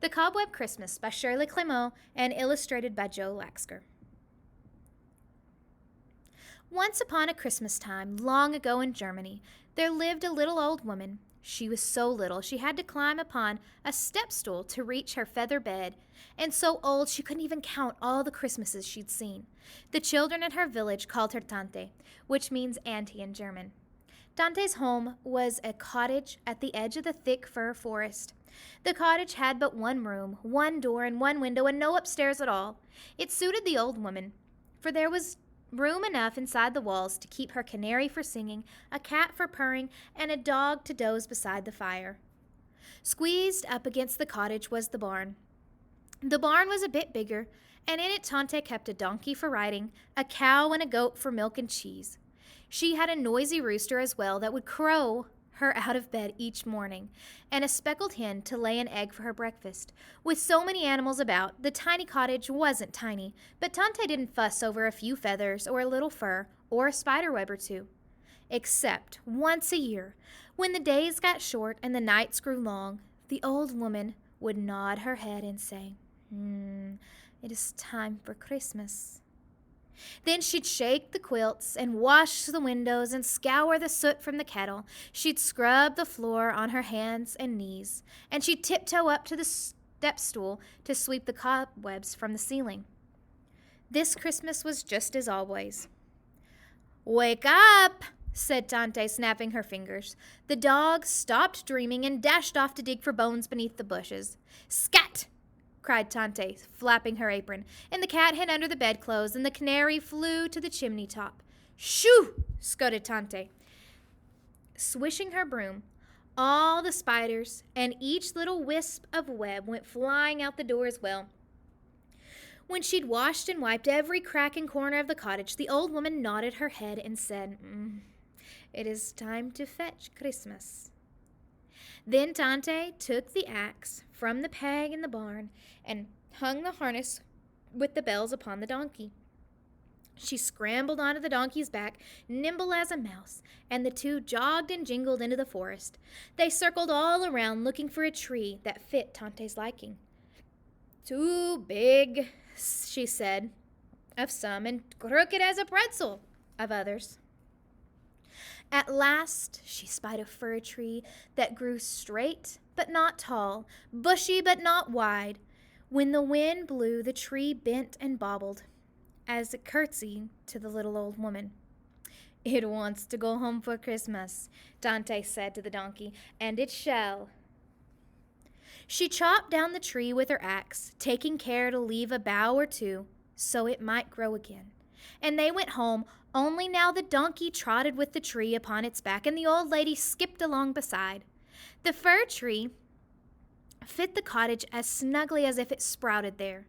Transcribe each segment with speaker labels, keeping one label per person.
Speaker 1: The Cobweb Christmas by Shirley Climo and illustrated by Joe Laxker. Once upon a Christmas time, long ago in Germany, there lived a little old woman. She was so little she had to climb upon a step stool to reach her feather bed, and so old she couldn't even count all the Christmases she'd seen. The children in her village called her Tante, which means auntie in German. Tante's home was a cottage at the edge of the thick fir forest. The cottage had but one room, one door, and one window, and no upstairs at all. It suited the old woman, for there was room enough inside the walls to keep her canary for singing, a cat for purring, and a dog to doze beside the fire. Squeezed up against the cottage was the barn. The barn was a bit bigger, and in it Tante kept a donkey for riding, a cow and a goat for milk and cheese. She had a noisy rooster as well that would crow her out of bed each morning, and a speckled hen to lay an egg for her breakfast. With so many animals about, the tiny cottage wasn't tiny, but Tante didn't fuss over a few feathers or a little fur or a spider web or two. Except once a year, when the days got short and the nights grew long, the old woman would nod her head and say, "It is time for Christmas." Then she'd shake the quilts and wash the windows and scour the soot from the kettle. She'd scrub the floor on her hands and knees, and she'd tiptoe up to the step stool to sweep the cobwebs from the ceiling. This Christmas was just as always. "Wake up!" said Tante, snapping her fingers. The dog stopped dreaming and dashed off to dig for bones beneath the bushes. "Scat!" cried Tante, flapping her apron, and the cat hid under the bedclothes, and the canary flew to the chimney top. "Shoo!" scolded Tante, swishing her broom. All the spiders and each little wisp of web went flying out the door as well. When she'd washed and wiped every crack and corner of the cottage, the old woman nodded her head and said, "It is time to fetch Christmas." Then Tante took the axe from the peg in the barn and hung the harness with the bells upon the donkey. She scrambled onto the donkey's back, nimble as a mouse, and the two jogged and jingled into the forest. They circled all around looking for a tree that fit Tante's liking. "Too big," she said, of some, and crooked as a pretzel, of others. At last she spied a fir tree that grew straight but not tall, bushy but not wide. When the wind blew, the tree bent and bobbled as it curtsied to the little old woman. "It wants to go home for Christmas," Tante said to the donkey, "and it shall." She chopped down the tree with her axe, taking care to leave a bough or two so it might grow again. And they went home, only now the donkey trotted with the tree upon its back, and the old lady skipped along beside. The fir tree fit the cottage as snugly as if it sprouted there.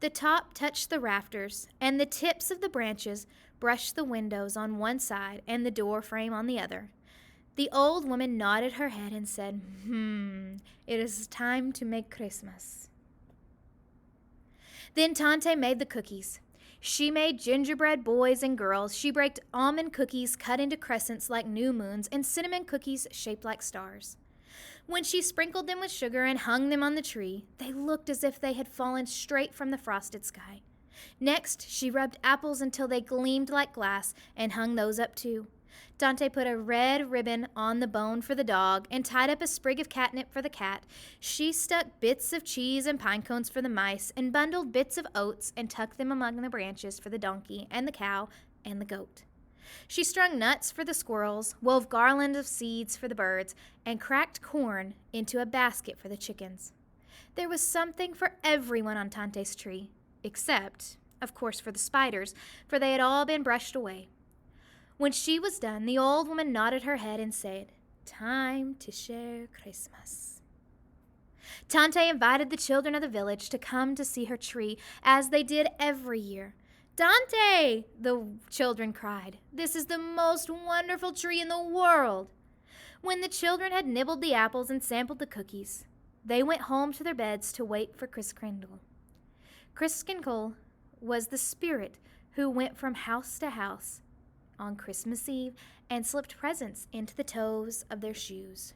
Speaker 1: The top touched the rafters, and the tips of the branches brushed the windows on one side and the door frame on the other. The old woman nodded her head and said, "It is time to make Christmas." Then Tante made the cookies. She made gingerbread boys and girls. She baked almond cookies cut into crescents like new moons and cinnamon cookies shaped like stars. When she sprinkled them with sugar and hung them on the tree, they looked as if they had fallen straight from the frosted sky. Next, she rubbed apples until they gleamed like glass and hung those up too. Tante put a red ribbon on the bone for the dog and tied up a sprig of catnip for the cat. She stuck bits of cheese and pine cones for the mice and bundled bits of oats and tucked them among the branches for the donkey and the cow and the goat. She strung nuts for the squirrels, wove garlands of seeds for the birds, and cracked corn into a basket for the chickens. There was something for everyone on Tante's tree, except, of course, for the spiders, for they had all been brushed away. When she was done, the old woman nodded her head and said, "Time to share Christmas." Tante invited the children of the village to come to see her tree, as they did every year. "Tante," the children cried, "this is the most wonderful tree in the world." When the children had nibbled the apples and sampled the cookies, they went home to their beds to wait for Christkindl. Christkindl was the spirit who went from house to house on Christmas Eve and slipped presents into the toes of their shoes.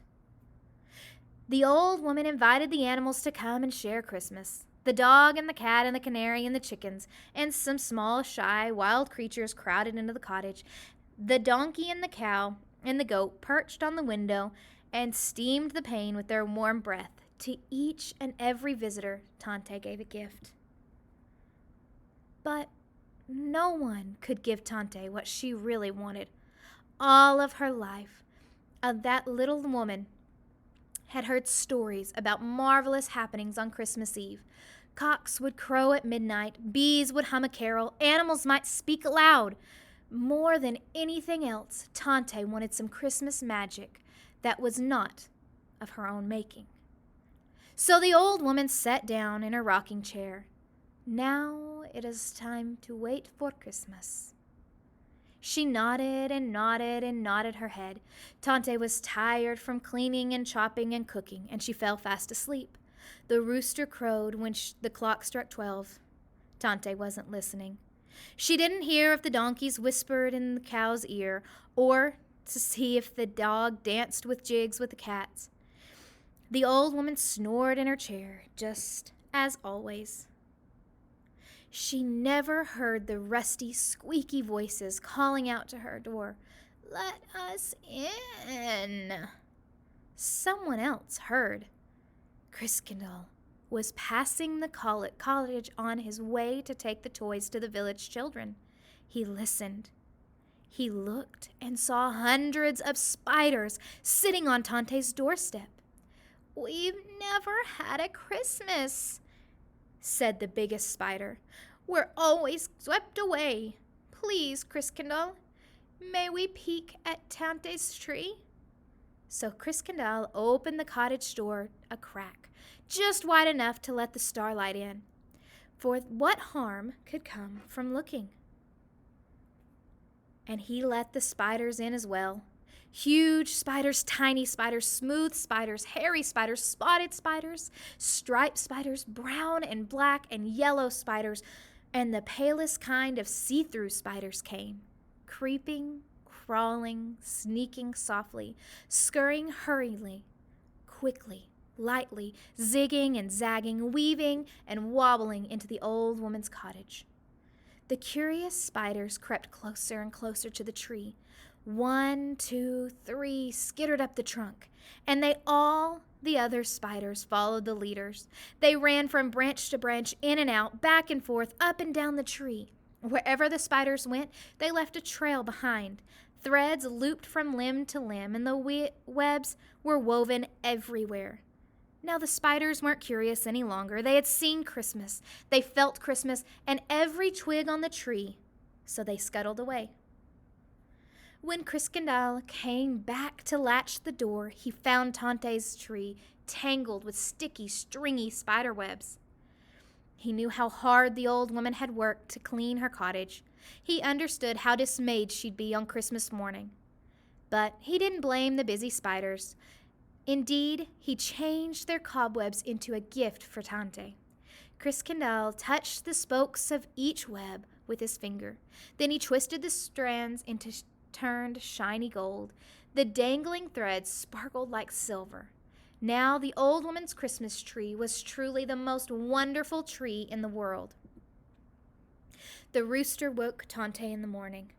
Speaker 1: The old woman invited the animals to come and share Christmas. The dog and the cat and the canary and the chickens and some small, shy, wild creatures crowded into the cottage. The donkey and the cow and the goat perched on the window and steamed the pane with their warm breath. To each and every visitor, Tante gave a gift. But no one could give Tante what she really wanted. All of her life, that little woman had heard stories about marvelous happenings on Christmas Eve. Cocks would crow at midnight, bees would hum a carol, animals might speak aloud. More than anything else, Tante wanted some Christmas magic that was not of her own making. So the old woman sat down in her rocking chair. Now it is time to wait for Christmas. She nodded and nodded and nodded her head. Tante was tired from cleaning and chopping and cooking, and she fell fast asleep. The rooster crowed when the clock struck 12. Tante wasn't listening. She didn't hear if the donkeys whispered in the cow's ear or to see if the dog danced with jigs with the cats. The old woman snored in her chair, just as always. She never heard the rusty, squeaky voices calling out to her door, "Let us in." Someone else heard. Chriskindall was passing the cottage on his way to take the toys to the village children. He listened. He looked and saw hundreds of spiders sitting on Tante's doorstep. "We've never had a Christmas," said the biggest spider. "We're always swept away. Please, Chriskindall, may we peek at Tante's tree?" So Chriskindall opened the cottage door a crack, just wide enough to let the starlight in. For what harm could come from looking? And he let the spiders in as well. Huge spiders, tiny spiders, smooth spiders, hairy spiders, spotted spiders, striped spiders, brown and black and yellow spiders, and the palest kind of see-through spiders came, creeping, crawling, sneaking softly, scurrying hurriedly, quickly, lightly, zigging and zagging, weaving and wobbling into the old woman's cottage. The curious spiders crept closer and closer to the tree. 1, 2, 3 skittered up the trunk, and the other spiders followed the leaders. They ran from branch to branch, in and out, back and forth, up and down the tree. Wherever the spiders went, they left a trail behind. Threads looped from limb to limb, and the webs were woven everywhere. Now the spiders weren't curious any longer. They had seen Christmas. They felt Christmas and every twig on the tree, so they scuttled away. When Chriskindall came back to latch the door, he found Tante's tree tangled with sticky, stringy spider webs. He knew how hard the old woman had worked to clean her cottage. He understood how dismayed she'd be on Christmas morning. But he didn't blame the busy spiders. Indeed, he changed their cobwebs into a gift for Tante. Chriskindall touched the spokes of each web with his finger. Then he twisted the strands into turned shiny gold. The dangling threads sparkled like silver. Now the old woman's Christmas tree was truly the most wonderful tree in the world. The rooster woke Tante in the morning.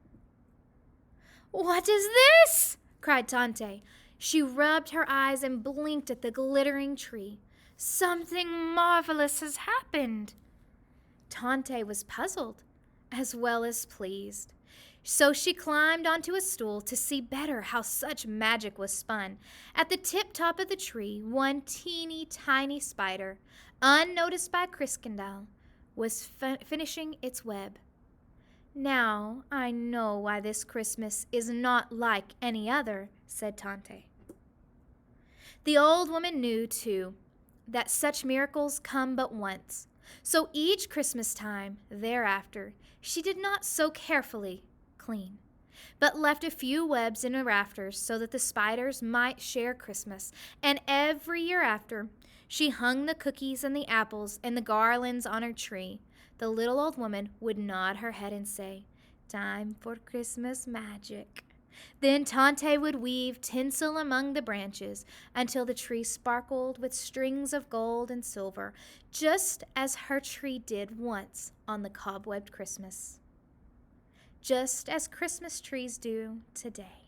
Speaker 1: "What is this?" cried Tante. She rubbed her eyes and blinked at the glittering tree. "Something marvelous has happened." Tante was puzzled as well as pleased. So she climbed onto a stool to see better how such magic was spun. At the tip-top of the tree, one teeny tiny spider, unnoticed by Chriskindall, was finishing its web. "Now I know why this Christmas is not like any other," said Tante. The old woman knew, too, that such miracles come but once. So each Christmas time thereafter, she did not so carefully clean, but left a few webs in the rafters so that the spiders might share Christmas. And every year after, she hung the cookies and the apples and the garlands on her tree. The little old woman would nod her head and say, "Time for Christmas magic." Then Tante would weave tinsel among the branches until the tree sparkled with strings of gold and silver, just as her tree did once on the cobwebbed Christmas. Just as Christmas trees do today.